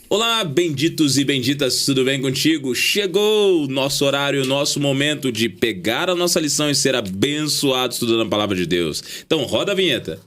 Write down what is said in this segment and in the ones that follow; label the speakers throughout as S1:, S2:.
S1: Olá, benditos e benditas, tudo bem contigo? Chegou o nosso horário, o nosso momento de pegar a nossa lição e ser abençoado estudando a palavra de Deus. Então roda a vinheta.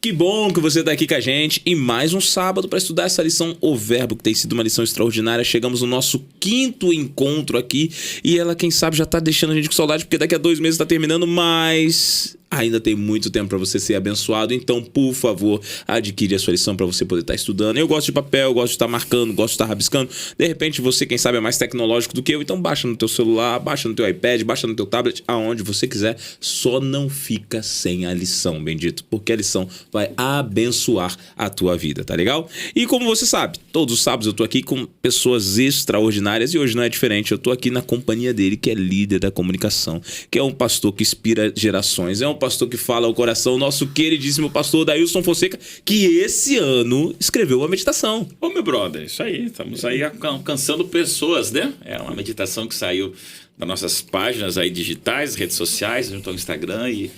S1: Que bom que você está aqui com a gente e mais um sábado para estudar essa lição, o Verbo, que tem sido uma lição extraordinária. Chegamos no nosso 5º encontro aqui e ela, quem sabe, já está deixando a gente com saudade porque daqui a 2 meses está terminando, mas ainda tem muito tempo para você ser abençoado. Então, por favor, adquire a sua lição para você poder estar estudando. Eu gosto de papel, gosto de estar marcando, gosto de estar rabiscando. De repente, você, quem sabe, é mais tecnológico do que eu, então baixa no teu celular, baixa no teu iPad, baixa no teu tablet, aonde você quiser. Só não fica sem a lição, bendito, porque a lição vai abençoar a tua vida, tá legal? E como você sabe, todos os sábados eu tô aqui com pessoas extraordinárias e hoje não é diferente. Eu tô aqui na companhia dele, que é líder da comunicação, que é um pastor que inspira gerações, é um pastor que fala ao coração, nosso queridíssimo pastor Odailson Fonseca, que esse ano escreveu uma meditação.
S2: Ô, meu brother, isso aí, estamos aí alcançando pessoas, né? É uma meditação que saiu das nossas páginas aí digitais, redes sociais, junto ao Instagram e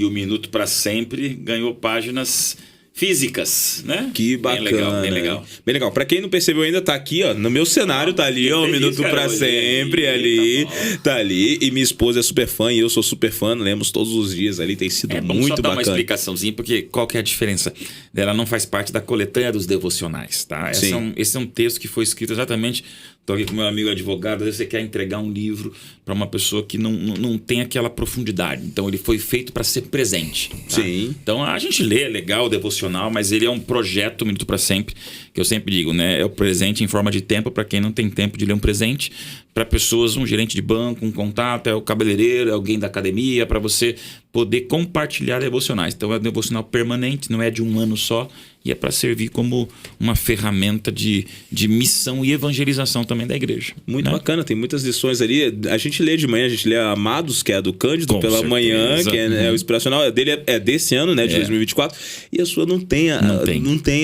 S2: o Minuto para Sempre ganhou páginas físicas, né?
S1: Que bacana.
S2: Bem legal, bem legal.
S1: Bem legal. Pra quem não percebeu ainda, tá aqui, ó, no meu cenário, tá ali, ó, o Minuto pra Sempre, ali, tá ali. E minha esposa é super fã e eu sou super fã, lemos todos os dias ali, tem sido muito
S2: só dar
S1: bacana.
S2: uma explicaçãozinha, porque qual que é a diferença? Ela não faz parte da coletânea dos devocionais, tá? Esse é um texto que foi escrito exatamente... Estou aqui com meu amigo advogado, às vezes você quer entregar um livro para uma pessoa que não tem aquela profundidade. Então, ele foi feito para ser presente. Tá?
S1: Sim.
S2: Então, a gente lê, é legal, devocional, mas ele é um projeto Minuto para Sempre, que eu sempre digo, né? É o presente em forma de tempo para quem não tem tempo de ler um presente. Para pessoas, um gerente de banco, um contato, é o cabeleireiro, é alguém da academia, para você poder compartilhar devocionais. Então, é um devocional permanente, não é de um ano só. E é para servir como uma ferramenta de missão e evangelização também da igreja.
S1: Muito bacana, tem muitas lições ali. A gente lê de manhã, a gente lê Amados, que é a do Cândido, pela certeza. Manhã, que é o inspiracional. A dele é desse ano, né, de 2024. E a sua não tem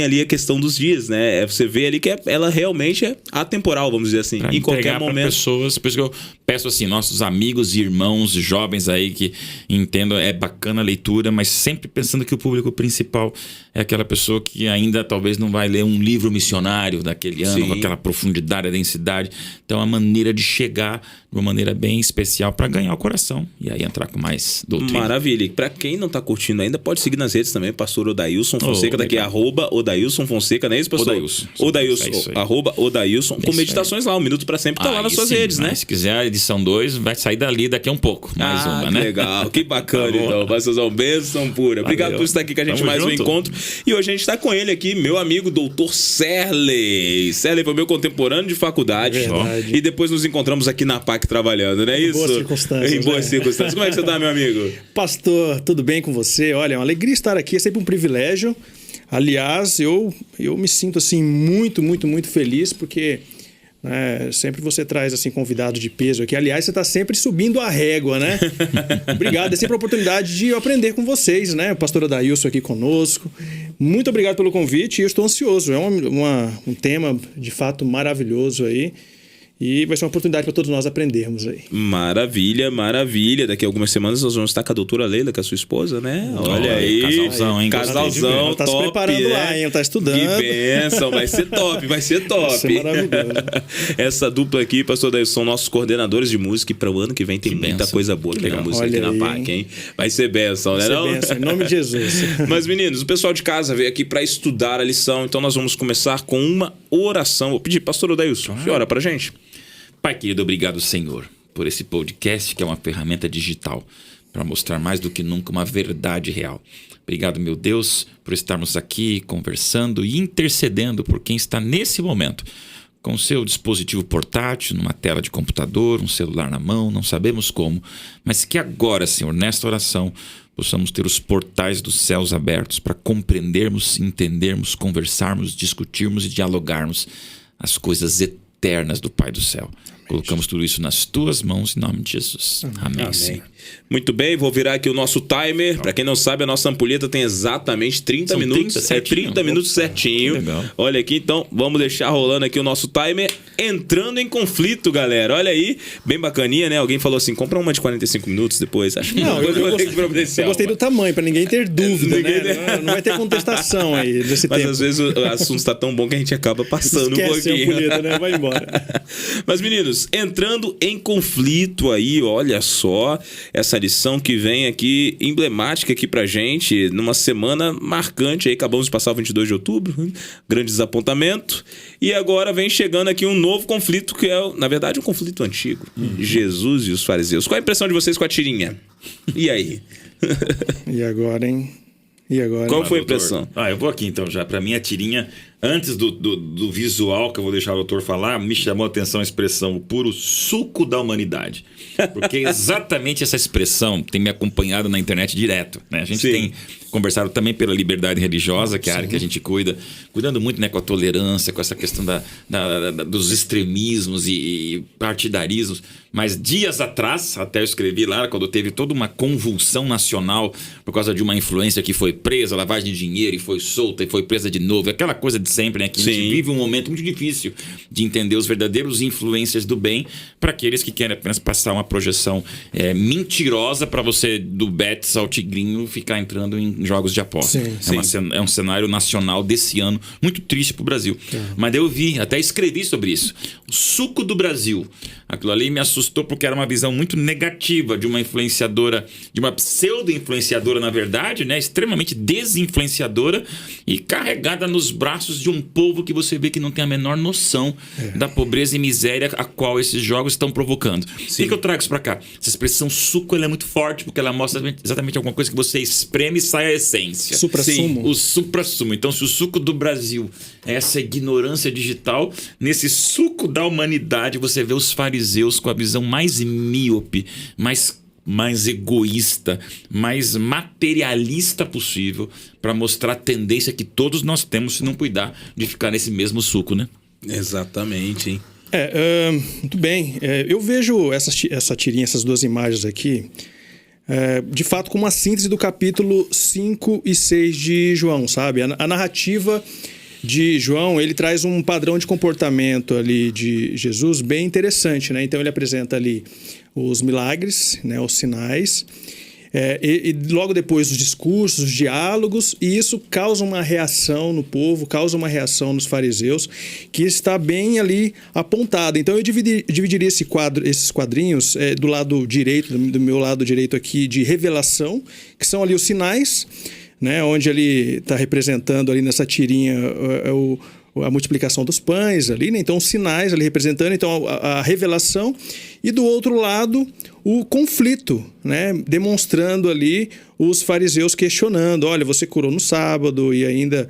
S1: ali a questão dos dias, né? Você vê ali que ela realmente é atemporal, vamos dizer assim.
S2: Pra
S1: em qualquer momento.
S2: Pessoas, por isso que eu peço assim, nossos amigos e irmãos jovens aí que entendam, é bacana a leitura, mas sempre pensando que o público principal é aquela pessoa que ainda talvez não vai ler um livro missionário daquele ano, Sim. com aquela profundidade, a densidade. Então, a maneira de chegar de uma maneira bem especial para ganhar o coração e aí entrar com mais doutrina.
S1: Maravilha. E para quem não tá curtindo ainda, pode seguir nas redes também, pastor Odailson Fonseca, daqui @Odailson Fonseca, não é isso, pastor? Odailson, @Odailson, com meditações lá, um minuto para sempre, tá lá nas suas redes, né?
S2: Se quiser a edição 2, vai sair dali daqui a um pouco, mais uma, né?
S1: Legal, que bacana, tá então, pastorzão, bênção pura. Obrigado por estar aqui com a gente mais um encontro. E hoje a gente tá com ele aqui, meu amigo doutor Serley. Serley foi meu contemporâneo de faculdade.
S3: Verdade.
S1: E depois nos encontramos aqui na PAC trabalhando, não é isso? Em boas circunstâncias. Como é que você tá, meu amigo?
S3: Pastor, tudo bem com você? Olha, é uma alegria estar aqui, é sempre um privilégio. Aliás, eu me sinto assim muito feliz porque sempre você traz assim convidado de peso aqui. Aliás, você está sempre subindo a régua, né? Obrigado, é sempre a oportunidade de eu aprender com vocês, né? O pastor Odailson aqui conosco. Muito obrigado pelo convite e eu estou ansioso. É um tema de fato maravilhoso aí. E vai ser uma oportunidade para todos nós aprendermos aí.
S1: Maravilha, maravilha. Daqui a algumas semanas nós vamos estar com a doutora Leila, que é a sua esposa, né? Olha aí.
S2: Casalzão, hein?
S1: Casalzão,
S3: tá
S1: top,
S3: se preparando lá, hein? Tá estudando.
S1: Que bênção, vai ser top, vai ser top.
S3: Vai ser maravilhoso.
S1: Essa dupla aqui, pastor Daí, são nossos coordenadores de música e para o ano que vem tem muita coisa boa aqui na música, aqui na PAC, hein? Vai ser bênção, né?
S3: Vai ser bênção, em nome de Jesus.
S1: Mas, meninos, o pessoal de casa veio aqui para estudar a lição, então nós vamos começar com uma oração. Vou pedir, pastor Odailson, você ora pra gente?
S2: Pai querido, obrigado, Senhor, por esse podcast que é uma ferramenta digital para mostrar mais do que nunca uma verdade real. Obrigado, meu Deus, por estarmos aqui conversando e intercedendo por quem está nesse momento com seu dispositivo portátil, numa tela de computador, um celular na mão, não sabemos como, mas que agora, Senhor, nesta oração, possamos ter os portais dos céus abertos para compreendermos, entendermos, conversarmos, discutirmos e dialogarmos as coisas eternas do Pai do Céu. Colocamos tudo isso nas tuas mãos, em nome de Jesus. Amém.
S1: Amém. Muito bem, vou virar aqui o nosso timer. Para quem não sabe, a nossa ampulheta tem exatamente 30
S2: São
S1: minutos.
S2: 30 certinho.
S1: 30 minutos certinho.
S2: Legal.
S1: Olha aqui, então, vamos deixar rolando aqui o nosso timer. Entrando em conflito, galera. Olha aí, bem bacaninha, né? Alguém falou assim, compra uma de 45 minutos depois. Acho que
S3: Não, eu gostei do tamanho, para ninguém ter dúvida, né? Não vai ter contestação aí desse
S1: Mas
S3: tempo.
S1: às vezes o assunto está tão bom que a gente acaba passando um
S3: Esquece a
S1: pouquinho.
S3: ampulheta, né? Vai embora.
S1: Mas, meninos, entrando em conflito aí, olha só, essa lição que vem aqui, emblemática aqui pra gente, numa semana marcante aí, acabamos de passar o 22 de outubro, grande desapontamento, e agora vem chegando aqui um novo conflito, que é, na verdade, um conflito antigo, Jesus e os fariseus. Qual a impressão de vocês com a tirinha? E aí?
S3: E agora, hein? E agora?
S1: Qual foi a
S2: doutor?
S1: impressão?
S2: Eu vou aqui então já. Para mim, a tirinha, antes do visual, que eu vou deixar o doutor falar, me chamou a atenção a expressão, o puro suco da humanidade. Porque exatamente essa expressão tem me acompanhado na internet direto, né? A gente
S1: Sim.
S2: tem conversado também pela liberdade religiosa, que é a área que a gente cuidando muito, né, com a tolerância, com essa questão dos extremismos e partidarismos. Mas dias atrás, até eu escrevi lá, quando teve toda uma convulsão nacional por causa de uma influência que foi presa, lavagem de dinheiro, e foi solta e foi presa de novo, aquela coisa de sempre, né? Que a gente
S1: Sim.
S2: vive um momento muito difícil de entender os verdadeiros influencers do bem para aqueles que querem apenas passar uma projeção mentirosa para você, do Betis ao Tigrinho, ficar entrando em jogos de aposta. É um cenário nacional desse ano muito triste pro Brasil. Mas eu vi, até escrevi sobre isso. O suco do Brasil. Aquilo ali me assustou porque era uma visão muito negativa de uma influenciadora, de uma pseudo-influenciadora, na verdade, né? Extremamente desinfluenciadora e carregada nos braços de um povo que você vê que não tem a menor noção da pobreza e miséria a qual esses jogos estão provocando. O que eu trago isso pra cá? Essa expressão suco, ela é muito forte porque ela mostra exatamente alguma coisa que você espreme e sai a essência.
S3: Supra-sumo.
S2: O supra-sumo. Então, se o suco do Brasil é essa ignorância digital, nesse suco da humanidade você vê os fariseus com a visão mais míope, mais egoísta, mais materialista possível, para mostrar a tendência que todos nós temos se não cuidar de ficar nesse mesmo suco, né?
S1: Exatamente, hein?
S3: Muito bem. Eu vejo essa tirinha, essas duas imagens aqui, de fato, como uma síntese do capítulo 5 e 6 de João, sabe? A narrativa de João, ele traz um padrão de comportamento ali de Jesus bem interessante, né? Então ele apresenta ali os milagres, né? Os sinais, e logo depois os discursos, os diálogos, e isso causa uma reação no povo, causa uma reação nos fariseus, que está bem ali apontada. Então eu dividiria esses quadrinhos do lado direito, do meu lado direito aqui, de revelação, que são ali os sinais, né, onde ele está representando ali nessa tirinha a multiplicação dos pães ali, né? Então os sinais ali representando então a revelação, e do outro lado o conflito, né? Demonstrando ali os fariseus questionando, olha, você curou no sábado e ainda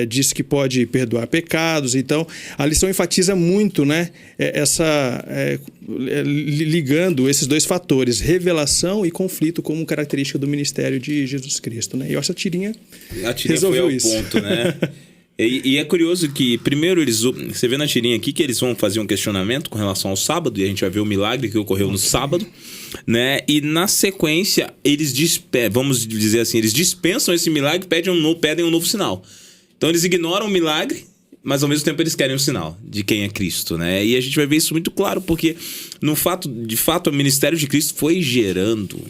S3: disse que pode perdoar pecados. Então a lição enfatiza muito, né? Ligando esses dois fatores, revelação e conflito, como característica do ministério de Jesus Cristo, né? E essa tirinha resolveu
S1: foi ao
S3: isso.
S1: ponto, né? E é curioso que, primeiro, você vê na tirinha aqui que eles vão fazer um questionamento com relação ao sábado, e a gente vai ver o milagre que ocorreu no sábado, né? E na sequência, eles vamos dizer assim, eles dispensam esse milagre e pedem um novo sinal. Então eles ignoram o milagre, mas ao mesmo tempo eles querem um sinal de quem é Cristo, né? E a gente vai ver isso muito claro, porque de fato, o ministério de Cristo foi gerando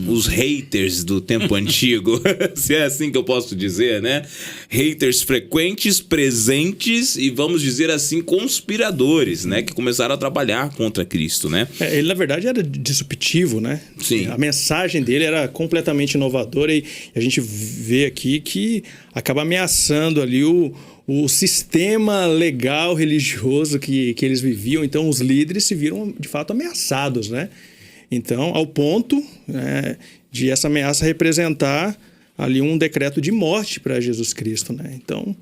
S1: os haters do tempo antigo, se é assim que eu posso dizer, né? Haters frequentes, presentes e, vamos dizer assim, conspiradores, né? Que começaram a trabalhar contra Cristo, né?
S3: Ele, na verdade, era disruptivo, né?
S1: Sim.
S3: A mensagem dele era completamente inovadora, e a gente vê aqui que acaba ameaçando ali o sistema legal religioso que eles viviam. Então os líderes se viram de fato ameaçados, né? Então, ao ponto, né, de essa ameaça representar ali um decreto de morte para Jesus Cristo, né? Então,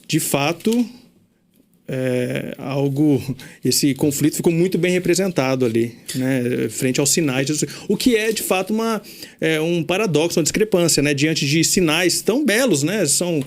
S3: de fato, esse conflito ficou muito bem representado ali, né, frente aos sinais de Jesus. O que é, de fato, um paradoxo, uma discrepância, né, diante de sinais tão belos, né? São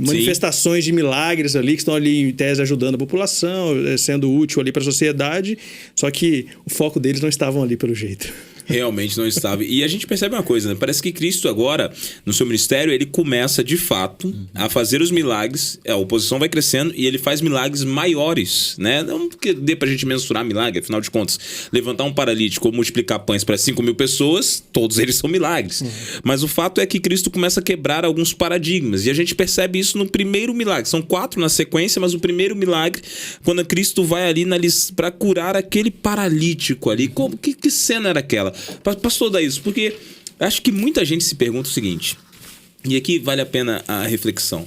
S3: manifestações de milagres ali, que estão ali em tese ajudando a população, sendo útil ali para a sociedade, só que o foco deles não estavam ali pelo jeito.
S1: Realmente não estava. E a gente percebe uma coisa, né? Parece que Cristo agora, no seu ministério, ele começa de fato a fazer os milagres, a oposição vai crescendo e ele faz milagres maiores, né? Não que dê pra gente mensurar milagre, afinal de contas, levantar um paralítico ou multiplicar pães para 5.000 pessoas, todos eles são milagres. Mas o fato é que Cristo começa a quebrar alguns paradigmas e a gente percebe isso no primeiro milagre. São 4 na sequência, mas o primeiro milagre, quando Cristo vai ali para curar aquele paralítico ali. Que cena era aquela? Pastor Daís, porque acho que muita gente se pergunta o seguinte, e aqui vale a pena a reflexão.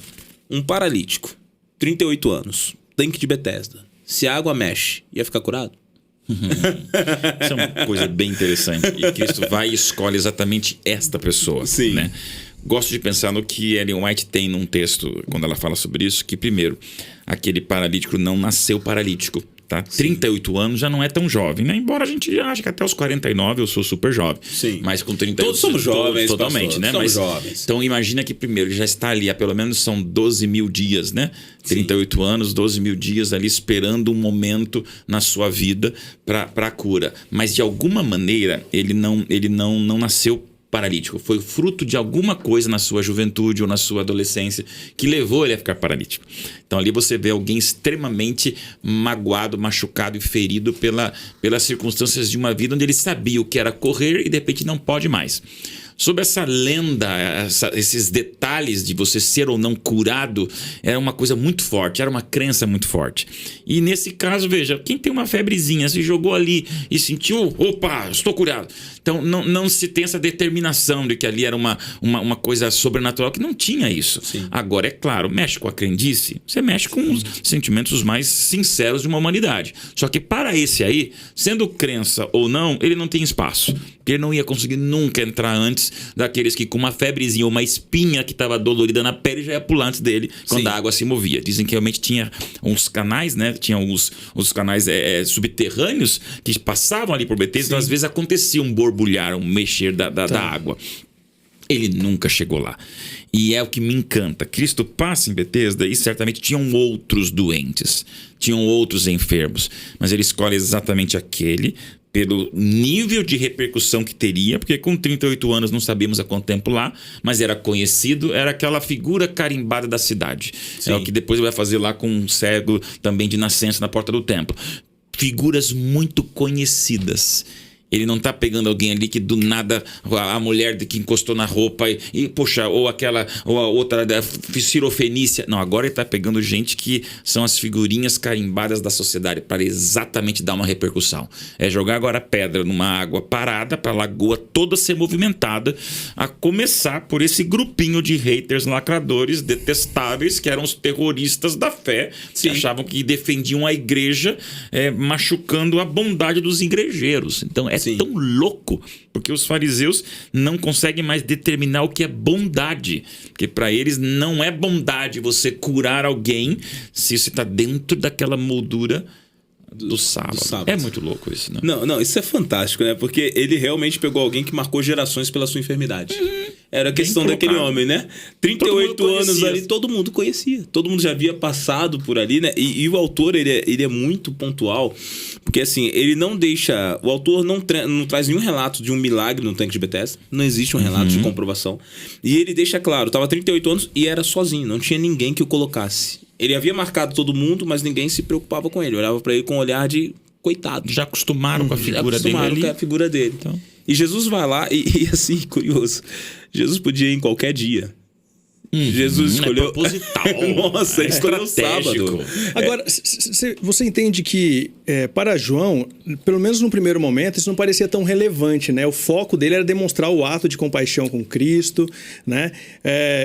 S1: Um paralítico, 38 anos, tanque de Betesda, se a água mexe, ia ficar curado?
S2: Isso é uma coisa bem interessante. E Cristo vai e escolhe exatamente esta pessoa.
S1: Sim.
S2: Né? Gosto de pensar no que Ellen White tem num texto, quando ela fala sobre isso, que primeiro, aquele paralítico não nasceu paralítico. Tá? 38 anos já não é tão jovem, né? Embora a gente ache que até os 49 eu sou super jovem.
S1: Sim.
S2: Mas com 38
S1: todos somos jovens,
S2: totalmente,
S1: pastor,
S2: né?
S1: Somos
S2: Mas,
S1: jovens.
S2: então imagina que primeiro ele já está ali há pelo menos são 12.000 dias, né? 38 Sim. anos, 12.000 dias ali esperando um momento na sua vida para a cura. Mas de alguma maneira ele não nasceu paralítico. Foi fruto de alguma coisa na sua juventude ou na sua adolescência que levou ele a ficar paralítico. Então ali você vê alguém extremamente magoado, machucado e ferido pelas circunstâncias de uma vida onde ele sabia o que era correr e de repente não pode mais. Sobre essa lenda, esses detalhes de você ser ou não curado, era uma coisa muito forte, era uma crença muito forte. E nesse caso, veja, quem tem uma febrezinha, se jogou ali e sentiu, opa, estou curado. Então não se tem essa determinação de que ali era uma coisa sobrenatural, que não tinha isso.
S1: Sim.
S2: Agora, é claro, mexe com a crendice, você mexe com os sentimentos mais sinceros de uma humanidade. Só que para esse aí, sendo crença ou não, ele não tem espaço. Porque ele não ia conseguir nunca entrar antes daqueles que com uma febrezinha ou uma espinha que estava dolorida na pele já ia pular antes dele quando a água se movia. Dizem que realmente tinha uns canais, né? Tinha os canais subterrâneos que passavam ali por Betesda, então às vezes acontecia um borbulhar, um mexer da água. Ele nunca chegou lá. E é o que me encanta. Cristo passa em Betesda e certamente tinham outros doentes, tinham outros enfermos, mas ele escolhe exatamente aquele pelo nível de repercussão que teria, porque com 38 anos não sabíamos há quanto tempo lá, mas era conhecido, era aquela figura carimbada da cidade.
S1: Sim.
S2: É o que depois vai fazer lá com um cego também de nascença na porta do templo. Figuras muito conhecidas. Ele não está pegando alguém ali que do nada, a mulher que encostou na roupa poxa, ou a outra da Cirofenícia. Não, agora ele está pegando gente que são as figurinhas carimbadas da sociedade para exatamente dar uma repercussão. É jogar agora pedra numa água parada para a lagoa toda ser movimentada, a começar por esse grupinho de haters lacradores detestáveis que eram os terroristas da fé, que achavam que defendiam a igreja, machucando a bondade dos igrejeiros. Então tão louco, porque os fariseus não conseguem mais determinar o que é bondade, porque para eles não é bondade você curar alguém se você está dentro daquela moldura do sábado. É muito louco isso, né?
S1: Não, isso é fantástico, né? Porque ele realmente pegou alguém que marcou gerações pela sua enfermidade. Era a questão daquele homem, né? 38 anos ali, todo mundo conhecia. Todo mundo já havia passado por ali, né? E o autor, ele é muito pontual, porque assim, ele não deixa... O autor não traz nenhum relato de um milagre no tanque de Betesda. Não existe um relato de comprovação. E ele deixa claro, estava 38 anos e era sozinho, não tinha ninguém que o colocasse. Ele havia marcado todo mundo, mas ninguém se preocupava com ele. Olhava para ele com um olhar de coitado.
S2: Já acostumaram com a figura dele ali.
S1: Com a figura dele. Então. E Jesus vai lá e assim, curioso. Jesus podia ir em qualquer dia. Jesus escolheu...
S2: É proposital.
S1: Nossa, ele escolheu o sábado.
S3: Agora, você entende que para João, pelo menos no primeiro momento, isso não parecia tão relevante, né? O foco dele era demonstrar o ato de compaixão com Cristo, né?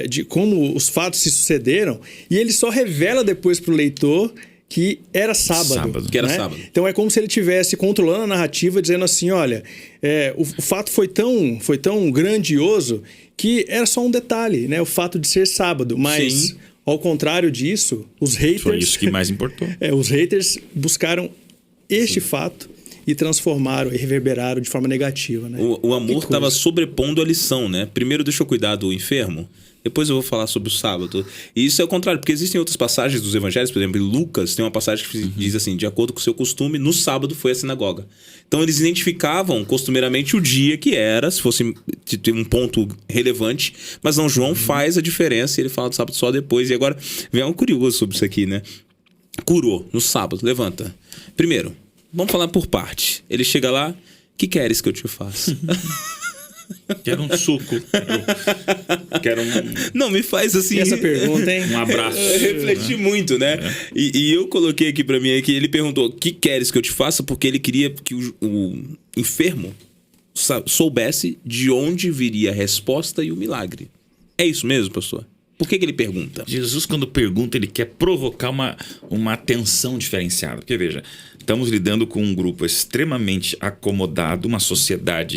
S3: De como os fatos se sucederam. E ele só revela depois para o leitor que era sábado.
S1: Que era
S3: né?
S1: sábado.
S3: Então é como se ele estivesse controlando a narrativa, dizendo assim, olha, o fato foi tão grandioso que era só um detalhe, né? O fato de ser sábado. Mas, sim, ao contrário disso, os haters...
S2: Foi isso que mais importou.
S3: Os haters buscaram este fato e transformaram e reverberaram de forma negativa, né?
S1: O amor estava sobrepondo a lição, né? Primeiro, deixa eu cuidar do enfermo. Depois eu vou falar sobre o sábado. E isso é o contrário, porque existem outras passagens dos evangelhos, por exemplo, em Lucas tem uma passagem que diz assim, de acordo com o seu costume, no sábado foi a sinagoga. Então eles identificavam costumeiramente o dia que era, se fosse ter um ponto relevante, mas não, João faz a diferença e ele fala do sábado só depois. E agora vem algo curioso sobre isso aqui, né? Curou no sábado, levanta. Primeiro, vamos falar por parte. Ele chega lá, que queres que eu te faça?
S2: Quero um suco. Quero um...
S1: Não, me faz assim...
S3: E essa pergunta, hein?
S2: Um abraço.
S1: Eu refleti muito, né? E eu coloquei aqui pra mim que ele perguntou, que queres que eu te faça? Porque ele queria que o enfermo soubesse de onde viria a resposta e o milagre. É isso mesmo, pastor? Por que ele pergunta?
S2: Jesus, quando pergunta, ele quer provocar uma atenção diferenciada. Porque, veja, estamos lidando com um grupo extremamente acomodado, uma sociedade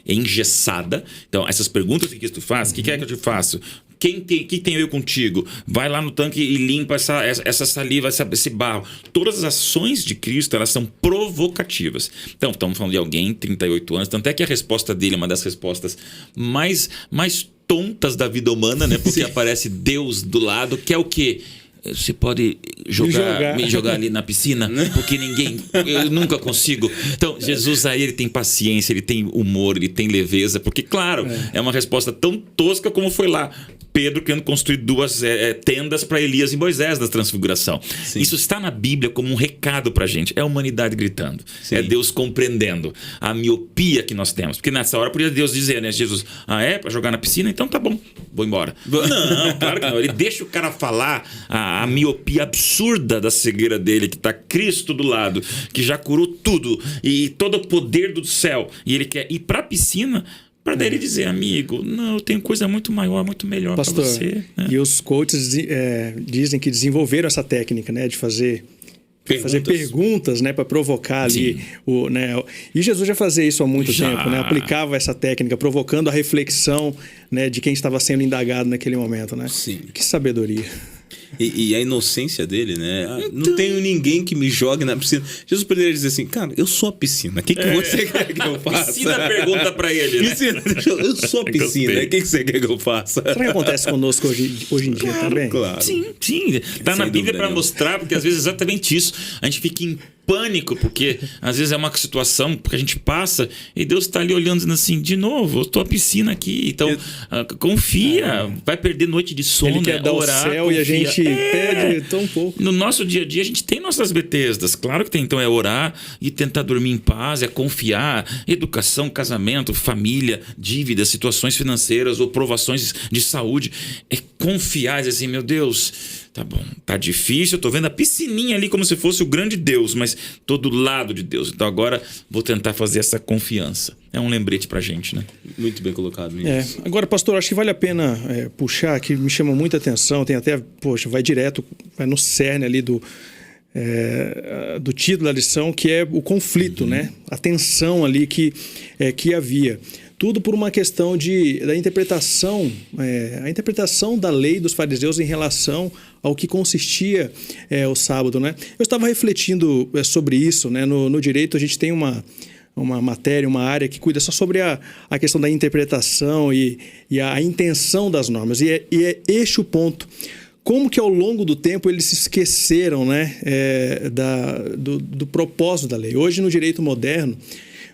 S2: engessada. Então, essas perguntas que tu faz, o que quer que eu te faço? Que tem a ver contigo? Vai lá no tanque e limpa essa saliva, esse barro. Todas as ações de Cristo, elas são provocativas. Então, estamos falando de alguém, 38 anos, tanto é que a resposta dele é uma das respostas mais tontas da vida humana, né? Porque aparece Deus do lado, que é o quê? Você pode me jogar ali na piscina? Porque eu nunca consigo. Então, Jesus aí, ele tem paciência, ele tem humor, ele tem leveza, porque, claro, é uma resposta tão tosca como foi lá Pedro querendo construir duas tendas para Elias e Moisés da transfiguração. Sim. Isso está na Bíblia como um recado para a gente. É a humanidade gritando. Sim. É Deus compreendendo a miopia que nós temos. Porque nessa hora podia Deus dizer, né? Jesus, para jogar na piscina? Então tá bom, vou embora. Não, claro que não. Ele deixa o cara falar a miopia absurda da cegueira dele, que tá Cristo do lado, que já curou tudo e todo o poder do céu. E ele quer ir para a piscina para daí ele dizer, amigo, não, eu tenho coisa muito maior, muito melhor para você. Né?
S3: E os coaches dizem que desenvolveram essa técnica, né, de fazer perguntas, né, para provocar ali e Jesus já fazia isso há muito tempo, né? Aplicava essa técnica, provocando a reflexão, né, de quem estava sendo indagado naquele momento, né?
S1: Sim.
S3: Que sabedoria.
S1: E a inocência dele, né? Não tenho ninguém que me jogue na piscina. Jesus poderia dizer assim, cara, eu sou a piscina. O que você quer que eu faça?
S2: Piscina pergunta pra ele, né?
S1: Piscina, eu sou a piscina. O que você quer que eu faça?
S3: Será que acontece conosco hoje em dia também?
S1: Claro.
S2: Sim. Tá na Bíblia para mostrar, porque às vezes é exatamente isso. A gente fica em pânico, porque às vezes é uma situação que a gente passa e Deus está ali olhando dizendo assim, de novo, eu estou a piscina aqui, então confia, vai perder noite de sono.
S3: Ele quer dar orar, o céu confia. E a gente pede tão pouco.
S2: No nosso dia a dia a gente tem nossas Betesdas, claro que tem, então é orar e tentar dormir em paz, é confiar, educação, casamento, família, dívidas, situações financeiras ou provações de saúde, é confiar, dizer assim, meu Deus, tá bom, tá difícil, eu tô vendo a piscininha ali como se fosse o grande Deus, mas tô do lado de Deus. Então agora vou tentar fazer essa confiança. É um lembrete pra gente, né?
S1: Muito bem colocado.
S3: Agora, pastor, acho que vale a pena puxar, que me chama muita atenção, tem até, vai no cerne ali do título da lição, que é o conflito, né? A tensão ali que havia. Tudo por uma questão da interpretação, a interpretação da lei dos fariseus em relação ao que consistia o sábado, né? Eu estava refletindo sobre isso, né? No direito a gente tem uma matéria, uma área que cuida só sobre a questão da interpretação e a intenção das normas. E é este o ponto. Como que ao longo do tempo eles se esqueceram, né, do propósito da lei. Hoje no direito moderno,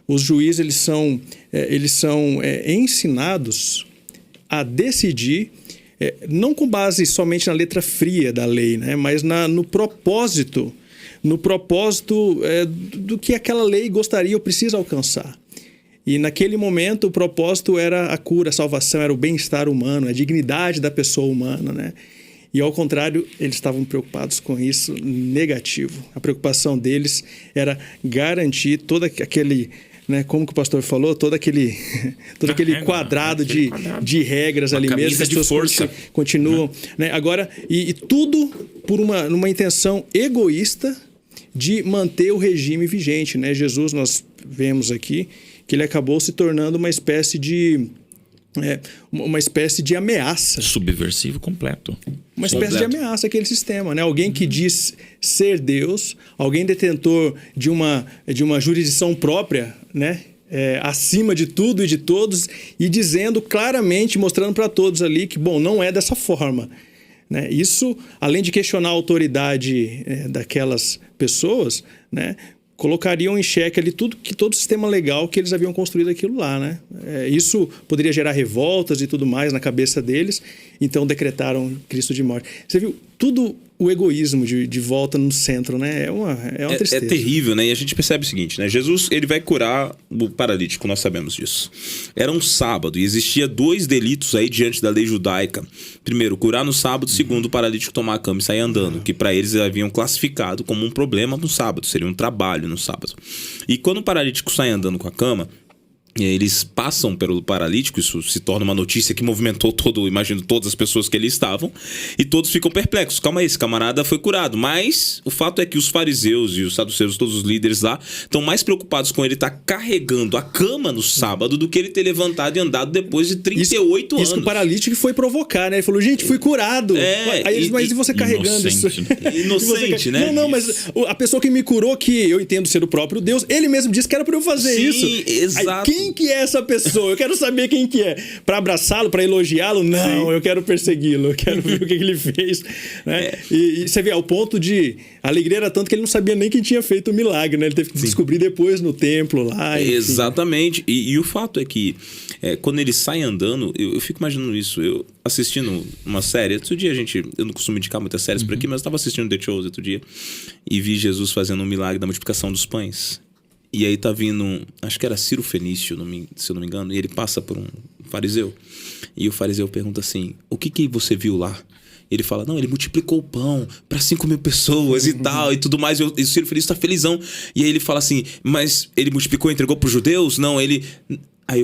S3: os juízes eles são ensinados a decidir, não com base somente na letra fria da lei, né, mas no propósito do que aquela lei gostaria ou precisa alcançar. E naquele momento o propósito era a cura, a salvação, era o bem-estar humano, a dignidade da pessoa humana, né? E ao contrário, eles estavam preocupados com isso negativo. A preocupação deles era garantir todo aquele, né, como que o pastor falou, todo aquele quadrado de regras ali mesmo.
S2: Camisa de força.
S3: Continuam, né? Agora, e tudo por numa intenção egoísta de manter o regime vigente, né? Jesus, nós vemos aqui que ele acabou se tornando uma espécie de ameaça.
S2: Subversivo completo.
S3: Uma espécie de ameaça àquele sistema, né? Alguém que diz ser Deus, alguém detentor de uma jurisdição própria, né? acima de tudo e de todos, e dizendo claramente, mostrando para todos ali que, bom, não é dessa forma. Né? Isso, além de questionar a autoridade daquelas pessoas, né, colocariam em xeque ali todo o sistema legal que eles haviam construído aquilo lá. Né? Isso poderia gerar revoltas e tudo mais na cabeça deles, então decretaram Cristo de morte. Você viu tudo o egoísmo de volta no centro, né? É uma tristeza.
S1: É terrível, né? E a gente percebe o seguinte, né? Jesus, ele vai curar o paralítico, nós sabemos disso. Era um sábado e existia 2 delitos aí diante da lei judaica. Primeiro, curar no sábado. Segundo, o paralítico tomar a cama e sair andando, que para eles haviam classificado como um problema no sábado, seria um trabalho no sábado. E quando o paralítico sai andando com a cama, eles passam pelo paralítico, isso se torna uma notícia que movimentou imagino, todas as pessoas que ali estavam, e todos ficam perplexos. Calma aí, esse camarada foi curado. Mas o fato é que os fariseus e os saduceus, todos os líderes lá, estão mais preocupados com ele estar carregando a cama no sábado do que ele ter levantado e andado depois de 38 anos.
S3: Isso que o paralítico foi provocar, né? Ele falou, gente, fui curado. Aí eles, mas e você carregando isso?
S1: Inocente, né?
S3: Não, mas a pessoa que me curou, que eu entendo ser o próprio Deus, ele mesmo disse que era para eu fazer isso.
S1: Sim, exato.
S3: Aí, quem que é essa pessoa? Eu quero saber quem que é. Para abraçá-lo, para elogiá-lo? Não, eu quero persegui-lo. Eu quero ver o que ele fez. Né? E você vê, ao ponto de... A alegria era tanto que ele não sabia nem quem tinha feito o milagre, né? Ele teve que descobrir depois no templo lá. Enfim.
S1: Exatamente. E o fato é que quando ele sai andando, eu fico imaginando isso. Eu assistindo uma série, outro dia eu não costumo indicar muitas séries por aqui, mas eu estava assistindo The Chosen outro dia e vi Jesus fazendo um milagre da multiplicação dos pães. E aí tá vindo, acho que era Ciro Fenício, se eu não me engano, e ele passa por um fariseu. E o fariseu pergunta assim, o que você viu lá? Ele fala, não, ele multiplicou o pão para 5.000 pessoas e tal, e tudo mais. E o Ciro Fenício tá felizão. E aí ele fala assim, mas ele multiplicou e entregou pros judeus? Não, ele... Aí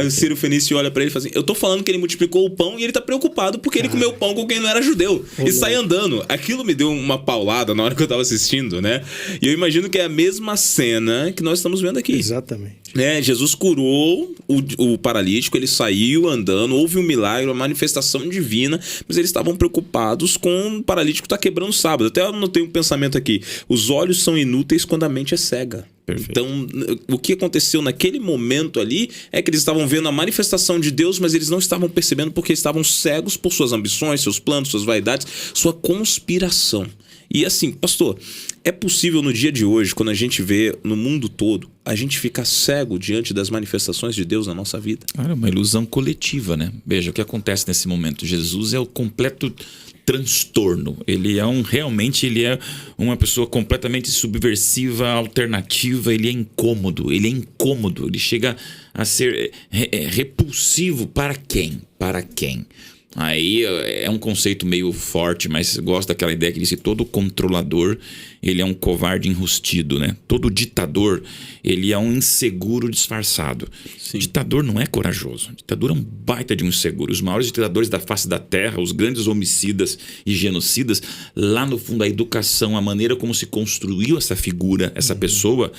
S1: o Ciro Fenício olha pra ele e fala assim, eu tô falando que ele multiplicou o pão e ele tá preocupado porque ele comeu pão com quem não era judeu. E sai andando. Aquilo me deu uma paulada na hora que eu tava assistindo, né? E eu imagino que é a mesma cena que nós estamos vendo aqui.
S3: Exatamente.
S1: Jesus curou o paralítico, ele saiu andando, houve um milagre, uma manifestação divina, mas eles estavam preocupados com o paralítico estar quebrando o sábado. Até eu anotei um pensamento aqui, os olhos são inúteis quando a mente é cega. Perfeito. Então, o que aconteceu naquele momento ali é que eles estavam vendo a manifestação de Deus, mas eles não estavam percebendo porque estavam cegos por suas ambições, seus planos, suas vaidades, sua conspiração. E assim, pastor, é possível no dia de hoje, quando a gente vê no mundo todo, a gente ficar cego diante das manifestações de Deus na nossa vida?
S2: É uma ilusão coletiva, né? Veja o que acontece nesse momento. Jesus é o completo transtorno. Ele é uma pessoa completamente subversiva, alternativa, ele é incômodo, ele chega a ser repulsivo para quem? Para quem? Aí é um conceito meio forte, mas gosto daquela ideia que diz que todo controlador, ele é um covarde enrustido, né? Todo ditador, ele é um inseguro disfarçado. Sim. Ditador não é corajoso. Ditador é um baita de um inseguro. Os maiores ditadores da face da terra, os grandes homicidas e genocidas, lá no fundo a educação, a maneira como se construiu essa figura, essa pessoa...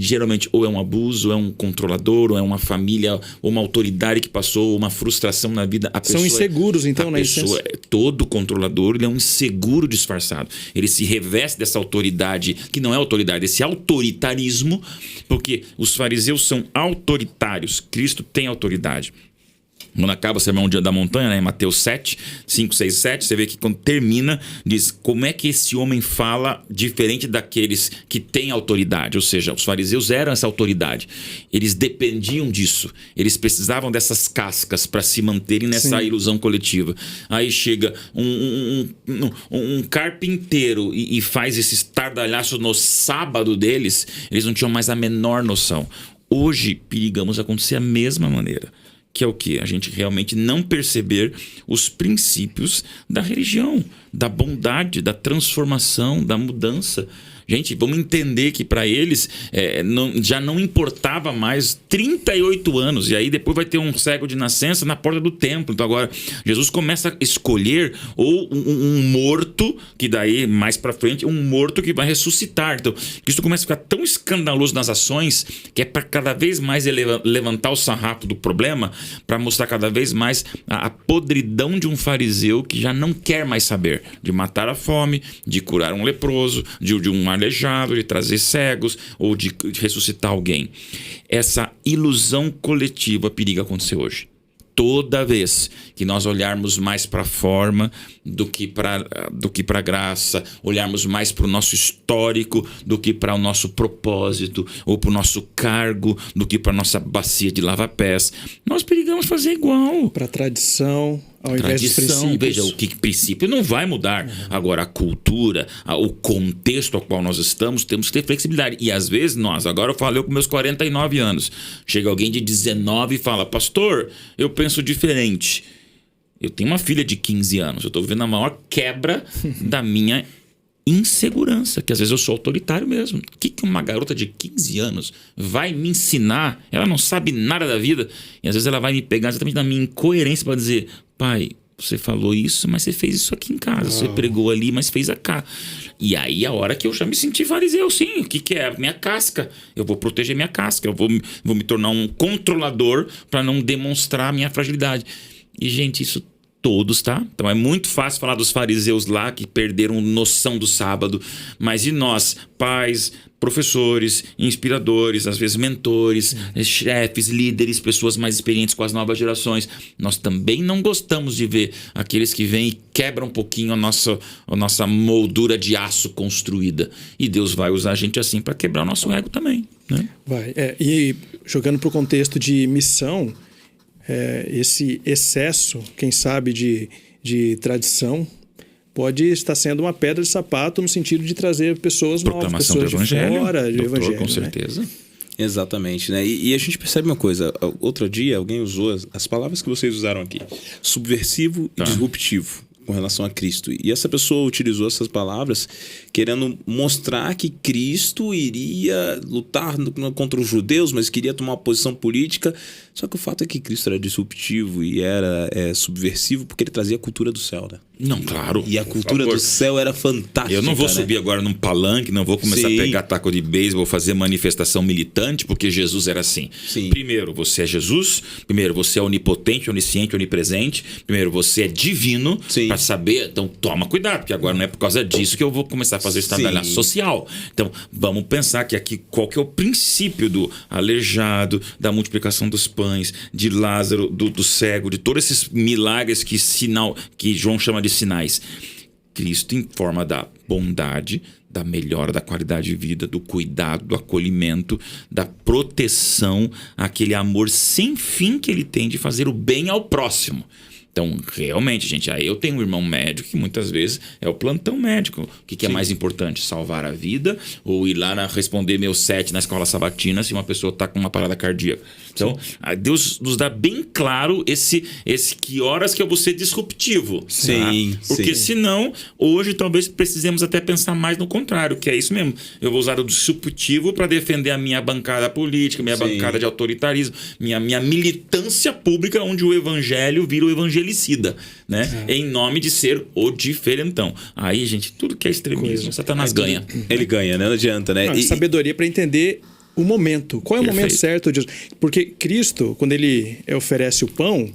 S2: geralmente ou é um abuso, ou é um controlador, ou é uma família, ou uma autoridade que passou uma frustração na vida.
S3: São inseguros, então, né?
S2: Todo controlador, ele é um inseguro disfarçado. Ele se reveste dessa autoridade, que não é autoridade, esse autoritarismo, porque os fariseus são autoritários. Cristo tem autoridade. Quando acaba o Sermão da Montanha, né, em Mateus 7, 5, 6, 7, você vê que quando termina, diz como é que esse homem fala diferente daqueles que têm autoridade. Ou seja, os fariseus eram essa autoridade. Eles dependiam disso. Eles precisavam dessas cascas para se manterem nessa ilusão coletiva. Aí chega um carpinteiro e faz esse estardalhaço no sábado deles. Eles não tinham mais a menor noção. Hoje, perigamos acontecer a mesma maneira. Que é o quê? A gente realmente não perceber os princípios da religião, da bondade, da transformação, da mudança. Gente, vamos entender que para eles já não importava mais 38 anos. E aí depois vai ter um cego de nascença na porta do templo. Então agora Jesus começa a escolher ou um morto, que daí mais para frente, um morto que vai ressuscitar. Então isso começa a ficar tão escandaloso nas ações que é para cada vez mais levantar o sarrafo do problema, para mostrar cada vez mais a podridão de um fariseu que já não quer mais saber de matar a fome, de curar um leproso, de um aleijado, de trazer cegos ou de ressuscitar alguém. Essa ilusão coletiva periga acontecer hoje. Toda vez que nós olharmos mais para a forma do que para a graça, olharmos mais para o nosso histórico do que para o nosso propósito, ou para o nosso cargo do que para a nossa bacia de lava-pés, nós perigamos fazer igual.
S3: Para a tradição, ao invés dos princípios.
S2: Veja, o que princípio não vai mudar. Agora, a cultura, o contexto ao qual nós estamos, temos que ter flexibilidade. E às vezes agora eu falo com meus 49 anos, chega alguém de 19 e fala: pastor, eu penso diferente. Eu tenho uma filha de 15 anos, eu estou vivendo a maior quebra da minha insegurança, que às vezes eu sou autoritário mesmo. O que uma garota de 15 anos vai me ensinar? Ela não sabe nada da vida, e às vezes ela vai me pegar exatamente na minha incoerência para dizer: pai, você falou isso, mas você fez isso aqui em casa. Você pregou ali, mas fez cá. E aí a hora que eu já me senti fariseu, sim. O que é? Minha casca. Eu vou proteger minha casca. Eu vou me tornar um controlador para não demonstrar a minha fragilidade. E, gente, isso todos, tá? Então é muito fácil falar dos fariseus lá que perderam noção do sábado. Mas e nós, pais, professores, inspiradores, às vezes mentores, chefes, líderes, pessoas mais experientes com as novas gerações, nós também não gostamos de ver aqueles que vêm e quebram um pouquinho a nossa moldura de aço construída. E Deus vai usar a gente assim para quebrar o nosso ego também, né?
S3: Vai. E jogando para o contexto de missão, esse excesso, quem sabe, de tradição pode estar sendo uma pedra de sapato no sentido de trazer pessoas novas, pessoas de fora do evangelho.
S2: Com certeza.
S1: Né? Exatamente, né? E a gente percebe uma coisa. Outro dia alguém usou as palavras que vocês usaram aqui: subversivo e disruptivo, com relação a Cristo. E essa pessoa utilizou essas palavras querendo mostrar que Cristo iria lutar contra os judeus, mas queria tomar uma posição política. Só que o fato é que Cristo era disruptivo e era subversivo porque ele trazia a cultura do céu, né?
S2: Não, claro.
S1: E a cultura do céu era fantástica.
S2: Eu não vou subir agora num palanque, não vou começar a pegar taco de beisebol, fazer manifestação militante, porque Jesus era assim.
S1: Sim.
S2: Primeiro, você é Jesus. Primeiro, você é onipotente, onisciente, onipresente. Primeiro, você é divino. Para saber. Então, toma cuidado, porque agora não é por causa disso que eu vou começar a fazer estardalhaço social. Então, vamos pensar que aqui qual que é o princípio do aleijado, da multiplicação dos pães, de Lázaro, do cego, de todos esses milagres que João chama de sinais. Cristo em forma da bondade, da melhora da qualidade de vida, do cuidado, do acolhimento, da proteção, aquele amor sem fim que ele tem de fazer o bem ao próximo. Então, realmente, gente, aí eu tenho um irmão médico que muitas vezes é o plantão médico. O que é mais importante? Salvar a vida ou ir lá responder meu 7 na escola sabatina se uma pessoa está com uma parada cardíaca? Então, Deus nos dá bem claro esse que horas que eu vou ser disruptivo.
S1: Sim.
S2: Tá? Porque senão, hoje talvez precisemos até pensar mais no contrário, que é isso mesmo. Eu vou usar o disruptivo para defender a minha bancada política, minha bancada de autoritarismo, minha militância pública, onde o evangelho vira o evangelicida, né? Em nome de ser o diferentão. Aí, gente, tudo que é extremismo, Satanás ganha.
S1: Ele ganha, né? Não adianta, né?
S3: Sabedoria para entender o momento. Qual é o momento certo de... Porque Cristo, quando ele oferece o pão,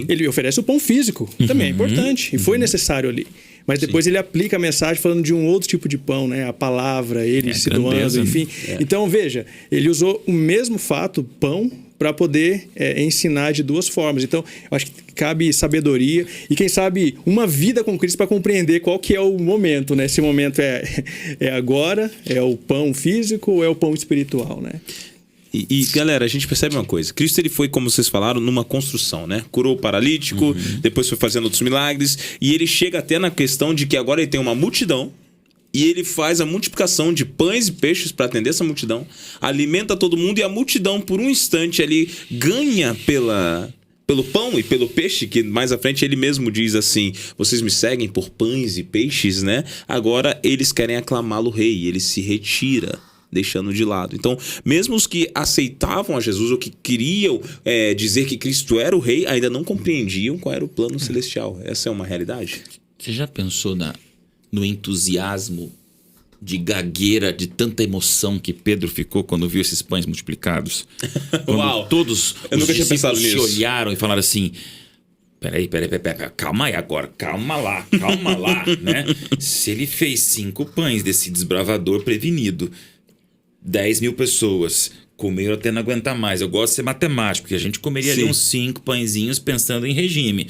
S3: ele oferece o pão físico. Também é importante. E foi necessário ali. Mas depois ele aplica a mensagem falando de um outro tipo de pão, né? A palavra, ele se doando, enfim. Então, veja, ele usou o mesmo fato, pão, para poder ensinar de duas formas. Então, eu acho que cabe sabedoria e, quem sabe, uma vida com Cristo para compreender qual que é o momento, né? Se o momento é agora, é o pão físico ou é o pão espiritual, né?
S1: E galera, a gente percebe uma coisa. Cristo, ele foi, como vocês falaram, numa construção, né? Curou o paralítico, depois foi fazendo outros milagres, e ele chega até na questão de que agora ele tem uma multidão, e ele faz a multiplicação de pães e peixes para atender essa multidão, alimenta todo mundo, e a multidão, por um instante, ali ganha pelo pão e pelo peixe, que mais à frente ele mesmo diz assim: vocês me seguem por pães e peixes, né? Agora eles querem aclamá-lo rei, ele se retira, deixando de lado. Então, mesmo os que aceitavam a Jesus ou que queriam dizer que Cristo era o rei, ainda não compreendiam qual era o plano celestial. Essa é uma realidade.
S2: Você já pensou no entusiasmo de gagueira, de tanta emoção que Pedro ficou quando viu esses pães multiplicados? Quando todos os discípulos se olharam e falaram assim: Peraí, calma aí agora, calma lá, né? Se ele fez 5 pães desse desbravador prevenido, 10 mil pessoas comeram até não aguentar mais. Eu gosto de ser matemático, porque a gente comeria ali uns 5 pãezinhos pensando em regime.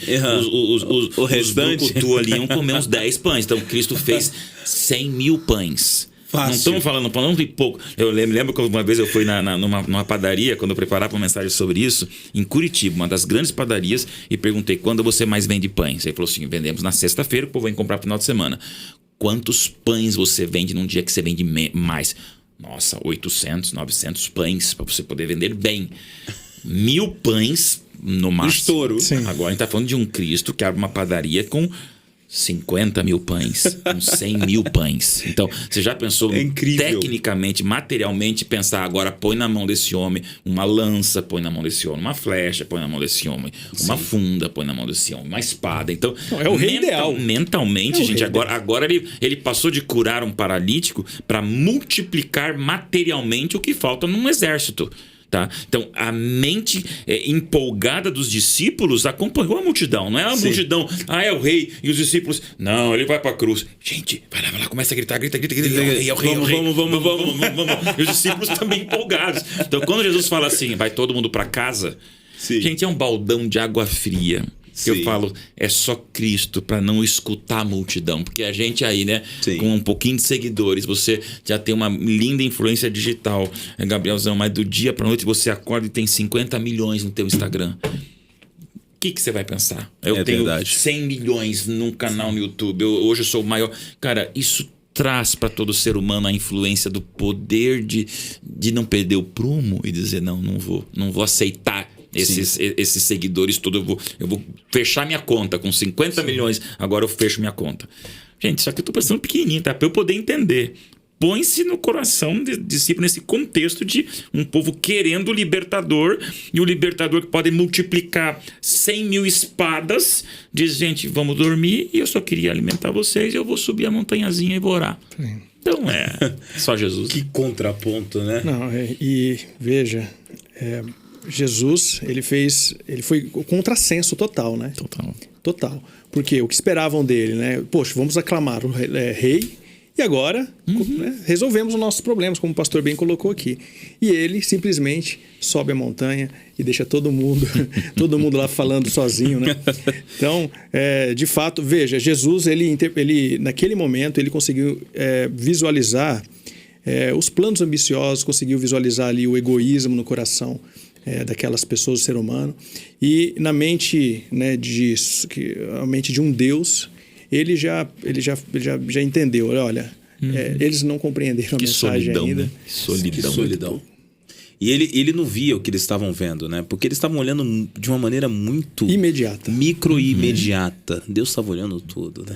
S1: O restante?
S2: Os brucutu ali iam comer uns 10 pães. Então Cristo fez 100 mil pães.
S1: Fácil.
S2: Não estamos falando de pouco. Eu lembro que uma vez eu fui numa padaria, quando eu preparava uma mensagem sobre isso, em Curitiba, uma das grandes padarias, e perguntei: quando você mais vende pães? Ele falou assim: vendemos na sexta-feira, o povo vem comprar no final de semana. Quantos pães você vende num dia que você vende mais? Nossa, 800, 900 pães para você poder vender bem. 1000 pães no máximo.
S1: Estouro.
S3: Sim.
S2: Agora a gente está falando de um Cristo que abre uma padaria com 50 mil pães, com 100 mil pães. Então, você já pensou tecnicamente, materialmente, pensar agora, põe na mão desse homem uma lança, põe na mão desse homem uma flecha, põe na mão desse homem uma funda, põe na mão desse homem uma espada. Então,
S3: não, é o rei ideal.
S2: Mentalmente, gente, agora ele passou de curar um paralítico para multiplicar materialmente o que falta num exército. Tá? Então, a mente empolgada dos discípulos acompanhou a multidão. Não é a multidão, é o rei, e os discípulos, não, ele vai pra cruz. Gente, vai lá, começa a gritar, grita, é o rei, vamos. E os discípulos também empolgados. Então, quando Jesus fala assim, vai todo mundo pra casa, gente, é um baldão de água fria. Eu falo, é só Cristo para não escutar a multidão. Porque a gente aí, né, com um pouquinho de seguidores, você já tem uma linda influência digital, Gabrielzão, mas do dia para noite você acorda e tem 50 milhões no teu Instagram. O que você vai pensar? Eu tenho 100 milhões num canal no YouTube, hoje eu sou o maior. Cara, isso traz para todo ser humano a influência do poder de não perder o prumo e dizer, não vou aceitar esses seguidores todos. Eu vou fechar minha conta com 50 milhões, agora eu fecho minha conta. Gente, só que eu tô pensando pequenininho, tá? Para eu poder entender. Põe-se no coração de discípulo nesse contexto de um povo querendo o libertador, e o libertador que pode multiplicar 100 mil espadas, diz, gente, vamos dormir e eu só queria alimentar vocês, eu vou subir a montanhazinha e vou orar. Sim. Então só Jesus.
S1: Que contraponto, né?
S3: Não, e veja, Jesus, ele foi o contrassenso total, né? Total. Porque o que esperavam dele, né? Poxa, vamos aclamar o rei e agora né, resolvemos os nossos problemas, como o pastor bem colocou aqui. E ele simplesmente sobe a montanha e deixa todo mundo lá falando sozinho, né? Então, de fato, veja, Jesus, ele naquele momento, ele conseguiu visualizar os planos ambiciosos, conseguiu visualizar ali o egoísmo no coração daquelas pessoas, do ser humano, e na mente, né, a mente de um Deus, ele já entendeu, olha, eles não compreenderam a mensagem
S2: solidão,
S3: ainda.
S2: Né? Que
S1: solidão. E ele não via o que eles estavam vendo, né? Porque eles estavam olhando de uma maneira muito
S3: imediata,
S1: micro e imediata. Deus estava olhando tudo, né?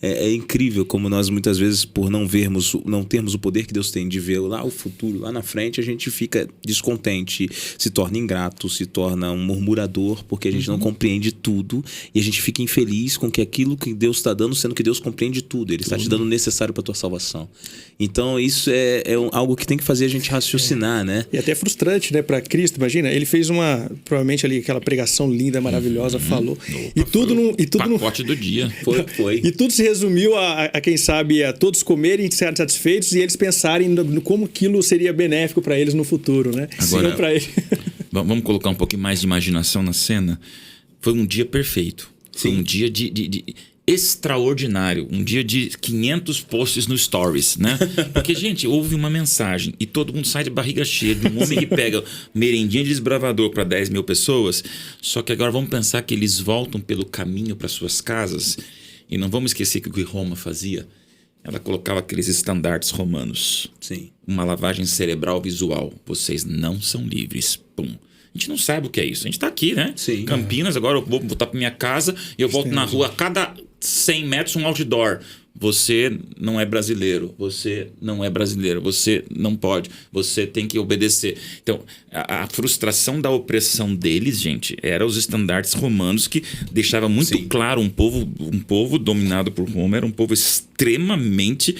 S1: É incrível como nós muitas vezes, por não termos o poder que Deus tem de ver lá o futuro, lá na frente, a gente fica descontente, se torna ingrato, se torna um murmurador, porque a gente não compreende tudo e a gente fica infeliz com que aquilo que Deus está dando, sendo que Deus compreende tudo. Ele está te dando o necessário para a tua salvação. Então isso é algo que tem que fazer a gente raciocinar, né?
S3: E até frustrante, né, para Cristo. Imagina, ele fez provavelmente ali aquela pregação linda, maravilhosa, falou. E tudo no
S2: pacote do dia.
S1: Foi.
S3: E tudo se resumiu a quem sabe, a todos comerem e serem satisfeitos e eles pensarem no como aquilo seria benéfico para eles no futuro, né?
S2: Agora,
S3: para ele.
S2: Vamos colocar um pouquinho mais de imaginação na cena. Foi um dia perfeito. Foi um dia de extraordinário. Um dia de 500 posts no Stories, né? Porque, gente, houve uma mensagem e todo mundo sai de barriga cheia de um homem que pega merendinha de desbravador para 10 mil pessoas. Só que agora vamos pensar que eles voltam pelo caminho para suas casas. E não vamos esquecer que o que Roma fazia, ela colocava aqueles estandartes romanos.
S1: Sim.
S2: Uma lavagem cerebral visual. Vocês não são livres. Pum. A gente não sabe o que é isso. A gente está aqui, né?
S1: Sim.
S2: Campinas, agora eu vou voltar para minha casa e eu volto na rua a cada 100 metros um outdoor. Você não é brasileiro, você não é brasileiro, você não pode, você tem que obedecer. Então, a frustração da opressão deles, gente, era os estandartes romanos que deixava muito claro um povo dominado por Roma, era um povo extremamente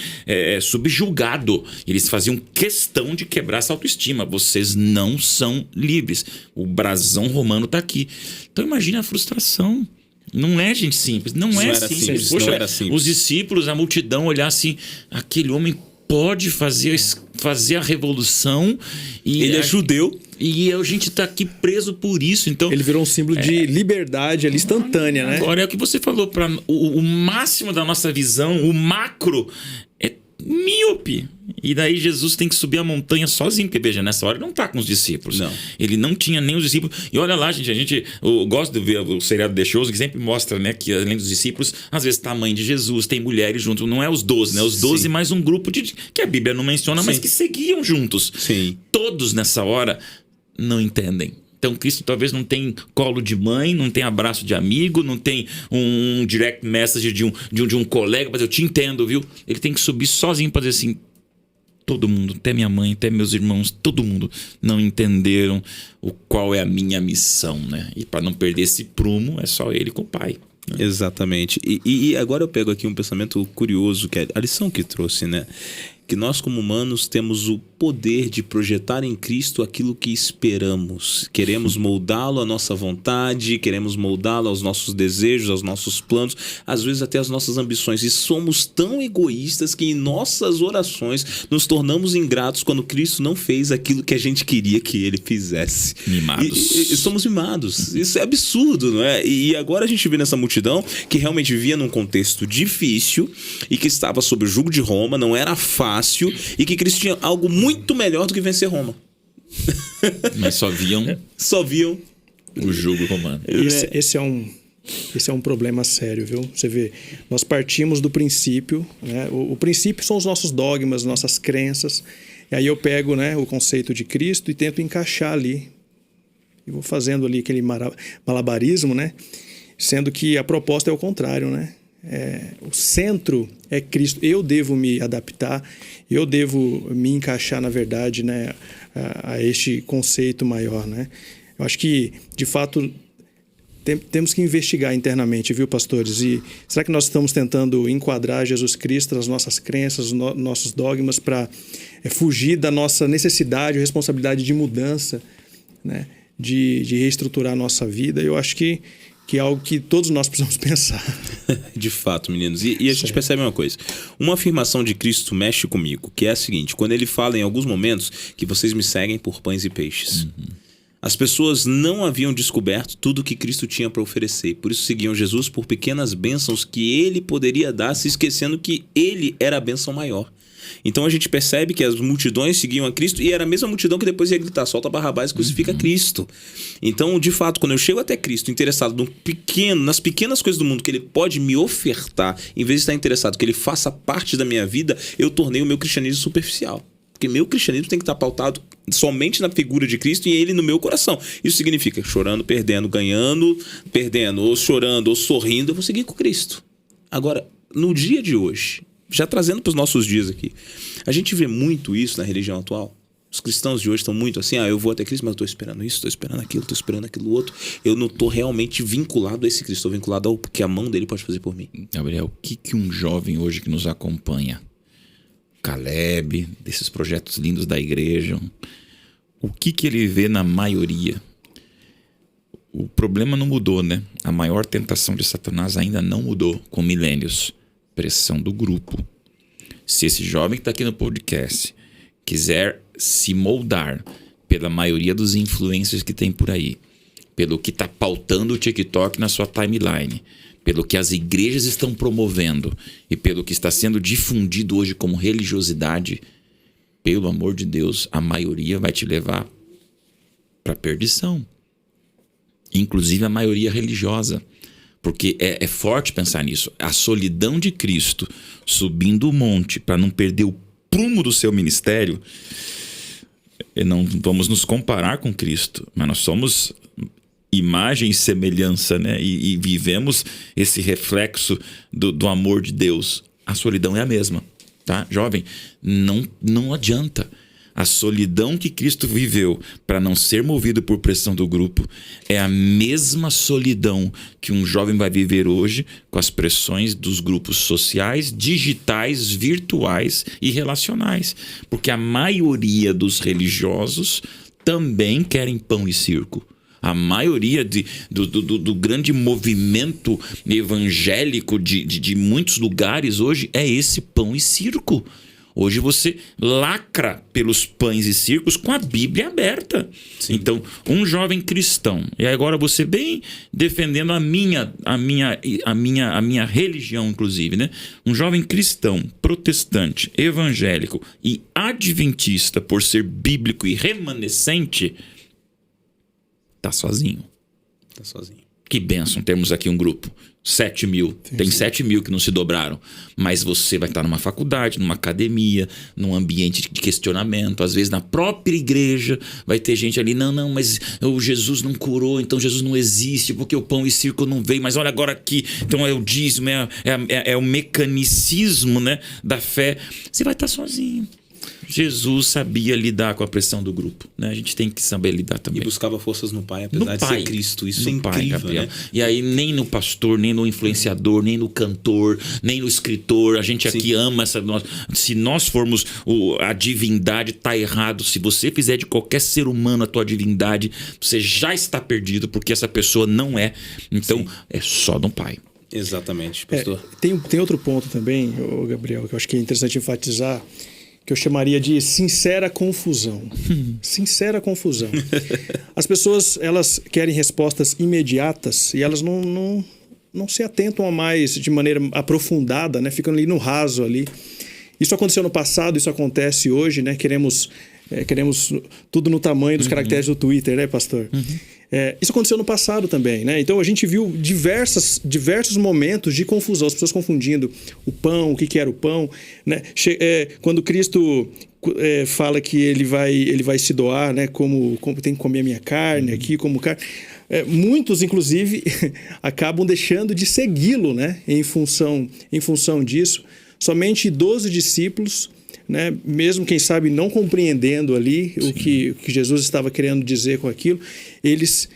S2: subjugado. Eles faziam questão de quebrar essa autoestima. Vocês não são livres. O brasão romano está aqui. Então, imagine a frustração. Não é gente simples, não é
S1: era
S2: simples.
S1: simples,
S2: Poxa,
S1: não era simples.
S2: os discípulos, a multidão olhar assim, aquele homem pode fazer a revolução e
S1: Ele é judeu.
S2: e a gente tá aqui preso por isso. Então,
S3: Ele virou um símbolo de liberdade ali instantânea, né?
S2: agora é o que você falou, para o máximo da nossa visão, o macro é míope. E daí Jesus tem que subir a montanha sozinho, porque veja, nessa hora ele não tá com os discípulos.
S1: Não.
S2: Ele não tinha nem os discípulos. E olha lá, gente, eu gosto de ver o seriado The Chosen, que sempre mostra, né, que além dos discípulos, às vezes tá a mãe de Jesus, tem mulheres junto. Não é os 12, né? Os 12
S1: Sim.
S2: mais um grupo que a Bíblia não menciona, mas
S1: Sim.
S2: que seguiam juntos.
S1: Sim.
S2: Todos nessa hora não entendem. Então Cristo talvez não tem colo de mãe, não tem abraço de amigo, não tem um direct message de um colega, mas eu te entendo, viu? Ele tem que subir sozinho para dizer assim, todo mundo, até minha mãe, até meus irmãos, todo mundo não entenderam qual é a minha missão, né? E para não perder esse prumo, é só ele com o pai.
S1: Exatamente. E agora eu pego aqui um pensamento curioso, que é a lição que trouxe, né? Que nós, como humanos, temos o poder de projetar em Cristo aquilo que esperamos. Queremos moldá-lo à nossa vontade, queremos moldá-lo aos nossos desejos, aos nossos planos, às vezes até às nossas ambições. E somos tão egoístas que em nossas orações nos tornamos ingratos quando Cristo não fez aquilo que a gente queria que ele fizesse.
S2: Mimados.
S1: E somos mimados. Isso é absurdo, não é? E agora a gente vê nessa multidão que realmente vivia num contexto difícil e que estava sob o jugo de Roma, não era fácil, e que Cristo tinha algo muito melhor do que vencer Roma.
S2: Mas só viam o jugo romano.
S3: Esse é um problema sério, viu? Você vê, nós partimos do princípio, né? O princípio são os nossos dogmas, nossas crenças. E aí eu pego, né, o conceito de Cristo e tento encaixar ali. E vou fazendo ali aquele malabarismo, né? Sendo que a proposta é o contrário, né? O centro é Cristo. Eu devo me adaptar, eu devo me encaixar, na verdade, né, a este conceito maior, né? Eu acho que, de fato, temos que investigar internamente, viu, pastores? E será que nós estamos tentando enquadrar Jesus Cristo nas nossas crenças, nossos dogmas, para fugir da nossa necessidade ou responsabilidade de mudança, né? De reestruturar a nossa vida? Eu acho que é algo que todos nós precisamos pensar.
S1: De fato, meninos. E a gente percebe uma coisa. Uma afirmação de Cristo mexe comigo, que é a seguinte: quando ele fala em alguns momentos que vocês me seguem por pães e peixes. As pessoas não haviam descoberto tudo o que Cristo tinha para oferecer. Por isso seguiam Jesus por pequenas bênçãos que ele poderia dar, se esquecendo que ele era a bênção maior. Então a gente percebe que as multidões seguiam a Cristo e era a mesma multidão que depois ia gritar: solta Barrabás e crucifica Cristo. Então, de fato, quando eu chego até Cristo interessado nas pequenas coisas do mundo que ele pode me ofertar, em vez de estar interessado que ele faça parte da minha vida, eu tornei o meu cristianismo superficial. Porque meu cristianismo tem que estar pautado somente na figura de Cristo e ele no meu coração. Isso significa chorando, perdendo, ganhando, perdendo, ou chorando, ou sorrindo, eu vou seguir com Cristo. Agora, no dia de hoje, já trazendo para os nossos dias aqui, a gente vê muito isso na religião atual. Os cristãos de hoje estão muito assim: eu vou até Cristo, mas eu estou esperando isso, estou esperando aquilo, estou esperando aquilo outro. Eu não estou realmente vinculado a esse Cristo, estou vinculado ao que a mão dele pode fazer por mim.
S2: Gabriel, o que um jovem hoje que nos acompanha, Caleb, desses projetos lindos da igreja, o que ele vê na maioria? O problema não mudou, né? A maior tentação de Satanás ainda não mudou com milênios. Pressão do grupo. Se esse jovem que está aqui no podcast quiser se moldar pela maioria dos influencers que tem por aí, pelo que está pautando o TikTok na sua timeline, pelo que as igrejas estão promovendo e pelo que está sendo difundido hoje como religiosidade, pelo amor de Deus, a maioria vai te levar para a perdição. Inclusive a maioria religiosa. Porque é forte pensar nisso. A solidão de Cristo subindo o monte para não perder o prumo do seu ministério. Não vamos nos comparar com Cristo, mas nós somos imagem e semelhança, né? E vivemos esse reflexo do amor de Deus. A solidão é a mesma, tá? Jovem, não adianta. A solidão que Cristo viveu para não ser movido por pressão do grupo é a mesma solidão que um jovem vai viver hoje com as pressões dos grupos sociais, digitais, virtuais e relacionais. Porque a maioria dos religiosos também querem pão e circo. A maioria do grande movimento evangélico de muitos lugares hoje é esse pão e circo. Hoje você lacra pelos pães e circos com a Bíblia aberta. Sim. Então, um jovem cristão, e agora você vem defendendo a minha religião, inclusive, né? Um jovem cristão, protestante, evangélico e adventista, por ser bíblico e remanescente, tá sozinho.
S1: Tá sozinho.
S2: Que bênção, temos aqui um grupo. 7 mil. Tem 7 mil que não se dobraram. Mas você vai estar numa faculdade, numa academia, num ambiente de questionamento. Às vezes na própria igreja vai ter gente ali, não, mas o Jesus não curou, então Jesus não existe, porque o pão e circo não veio. Mas olha agora aqui, então é o dízimo, é o mecanicismo, né, da fé. Você vai estar sozinho. Jesus sabia lidar com a pressão do grupo, né? A gente tem que saber lidar também.
S1: E buscava forças no Pai, apesar de ser Cristo. Isso é incrível,
S2: Pai,
S1: né?
S2: E aí nem no pastor, nem no influenciador, nem no cantor, nem no escritor. A gente aqui ama essa... Se nós formos a divindade, tá errado. Se você fizer de qualquer ser humano a tua divindade, você já está perdido, porque essa pessoa não é. Então, é só no Pai.
S1: Exatamente, pastor.
S3: Tem outro ponto também, Gabriel, que eu acho que é interessante enfatizar, que eu chamaria de sincera confusão. Sincera confusão. As pessoas, elas querem respostas imediatas e elas não se atentam a mais de maneira aprofundada, né? Ficam ali no raso ali. Isso aconteceu no passado, isso acontece hoje, né? Queremos tudo no tamanho dos caracteres do Twitter, né, pastor? Isso aconteceu no passado também, né? Então a gente viu diversos momentos de confusão, as pessoas confundindo o pão, o que era o pão, né? Quando Cristo fala que ele vai se doar, né? Como tem que comer a minha carne aqui, como carne. Muitos, inclusive, acabam deixando de segui-lo, né? Em função disso. Somente 12 discípulos, né? Mesmo, quem sabe, não compreendendo ali o que Jesus estava querendo dizer com aquilo, eles,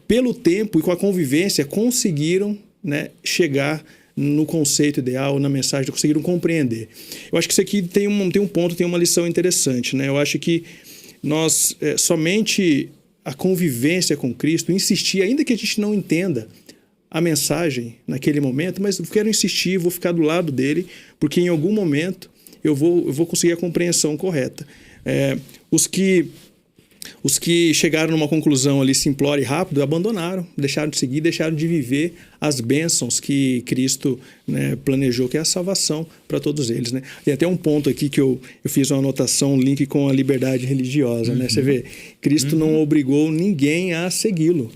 S3: pelo tempo e com a convivência, conseguiram, né, chegar no conceito ideal, na mensagem, conseguiram compreender. Eu acho que isso aqui tem um ponto, tem uma lição interessante, né? Eu acho que nós, somente a convivência com Cristo, insistir, ainda que a gente não entenda a mensagem naquele momento, mas eu quero insistir, vou ficar do lado dele, porque em algum momento eu vou conseguir a compreensão correta. Os que chegaram numa conclusão ali simplória e rápido, abandonaram, deixaram de seguir, deixaram de viver as bênçãos que Cristo, né, planejou, que é a salvação para todos eles, né? Tem até um ponto aqui que eu fiz uma anotação, um link com a liberdade religiosa, né? Você vê, Cristo não obrigou ninguém a segui-lo.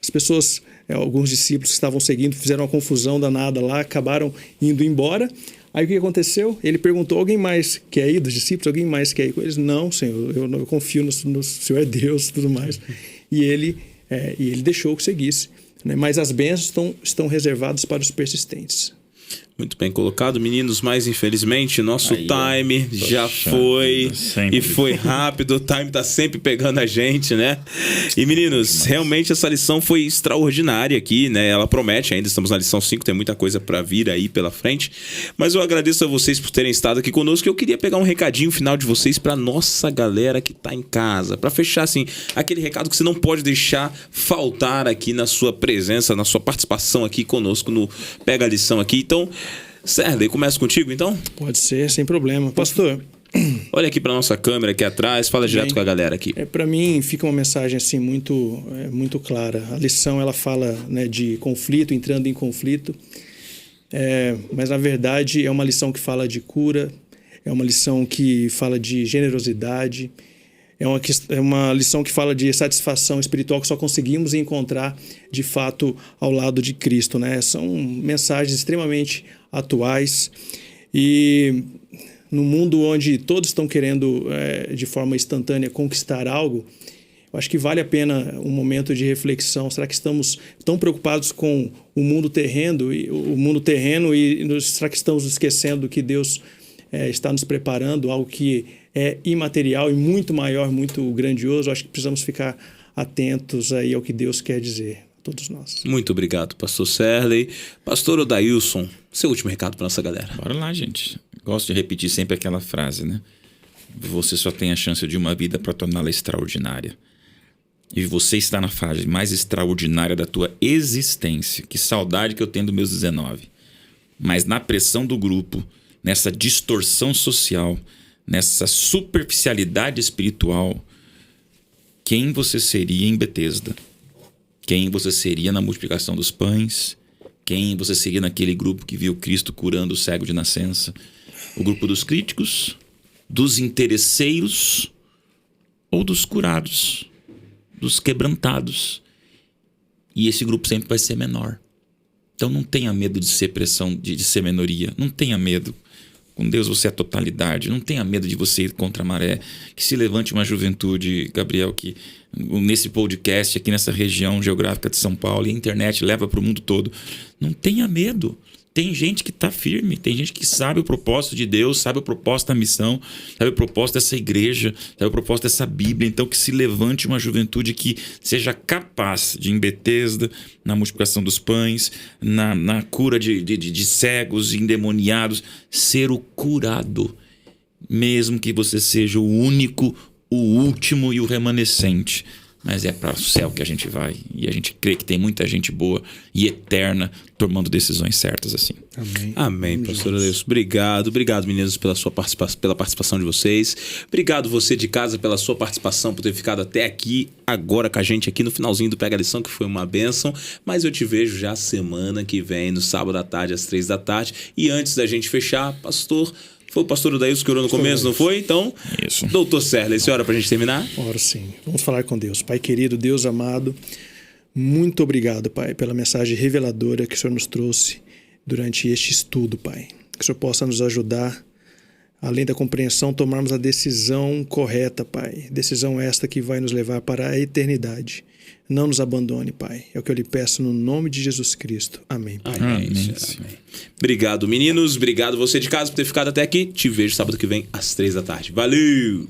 S3: As pessoas, alguns discípulos que estavam seguindo, fizeram uma confusão danada lá, acabaram indo embora. Aí o que aconteceu? Ele perguntou: alguém mais quer ir dos discípulos? Alguém mais quer ir com eles? Não, Senhor, eu confio no Senhor é Deus e tudo mais. E ele deixou que seguisse, né? Mas as bênçãos estão reservadas para os persistentes.
S1: Muito bem colocado, meninos, mas infelizmente nosso time já foi e foi rápido, o time tá sempre pegando a gente, né? E meninos, realmente essa lição foi extraordinária aqui, né? Ela promete, ainda estamos na lição 5, tem muita coisa para vir aí pela frente, mas eu agradeço a vocês por terem estado aqui conosco. Eu queria pegar um recadinho final de vocês para nossa galera que tá em casa, para fechar assim, aquele recado que você não pode deixar faltar aqui na sua presença, na sua participação aqui conosco no Pega a Lição aqui. Então, Serley, começa contigo então?
S3: Pode ser, sem problema. Pastor,
S1: olha aqui para nossa câmera aqui atrás, fala direto com a galera aqui.
S3: Para mim fica uma mensagem assim muito clara. A lição, ela fala, né, de conflito, entrando em conflito, mas na verdade é uma lição que fala de cura, é uma lição que fala de generosidade, é uma lição que fala de satisfação espiritual que só conseguimos encontrar de fato ao lado de Cristo, né? São mensagens extremamente atuais e no mundo onde todos estão querendo de forma instantânea conquistar algo, eu acho que vale a pena um momento de reflexão. Será que estamos tão preocupados com o mundo terreno e será que estamos esquecendo que Deus está nos preparando, algo que é imaterial e muito maior, muito grandioso? Acho que precisamos ficar atentos aí ao que Deus quer dizer a todos nós.
S1: Muito obrigado, pastor Serley. Pastor Odailson, seu último recado para nossa galera.
S2: Bora lá, gente. Gosto de repetir sempre aquela frase, né? Você só tem a chance de uma vida para torná-la extraordinária. e você está na fase mais extraordinária da tua existência. Que saudade que eu tenho dos meus 19. Mas na pressão do grupo, nessa distorção social, nessa superficialidade espiritual, quem você seria em Betesda? Quem você seria na multiplicação dos pães? Quem você seria naquele grupo que viu Cristo curando o cego de nascença? O grupo dos críticos, dos interesseiros ou dos curados, dos quebrantados? E esse grupo sempre vai ser menor. Então não tenha medo de ser pressão, de ser minoria. Não tenha medo. Com Deus você é a totalidade. Não tenha medo de você ir contra a maré. Que se levante uma juventude, Gabriel, que nesse podcast, aqui nessa região geográfica de São Paulo, e a internet leva para o mundo todo. Não tenha medo. Tem gente que está firme, tem gente que sabe o propósito de Deus, sabe o propósito da missão, sabe o propósito dessa igreja, sabe o propósito dessa Bíblia. Então que se levante uma juventude que seja capaz de, em Betesda, na multiplicação dos pães, na cura de cegos, endemoniados, ser o curado. Mesmo que você seja o único, o último e o remanescente. Mas é para o céu que a gente vai. E a gente crê que tem muita gente boa e eterna tomando decisões certas assim.
S3: Amém.
S1: Amém, pastor Adeilson. Obrigado. Obrigado, meninos, pela participação de vocês. Obrigado você de casa pela sua participação, por ter ficado até aqui, agora com a gente aqui no finalzinho do Pega a Lição, que foi uma bênção. Mas eu te vejo já semana que vem, no sábado à tarde, às 3 da tarde. E antes da gente fechar, pastor... Foi o pastor Adeilson que orou no começo, não foi? Então,
S2: isso.
S1: Doutor Serley, a senhora, pra gente terminar?
S3: Ora sim. Vamos falar com Deus. Pai querido, Deus amado, muito obrigado, Pai, pela mensagem reveladora que o Senhor nos trouxe durante este estudo, Pai. Que o Senhor possa nos ajudar, além da compreensão, tomarmos a decisão correta, Pai. Decisão esta que vai nos levar para a eternidade. Não nos abandone, Pai. É o que eu lhe peço no nome de Jesus Cristo. Amém, Pai.
S1: Amém. Amém. Obrigado, meninos. Obrigado você de casa por ter ficado até aqui. Te vejo sábado que vem às 3 da tarde. Valeu!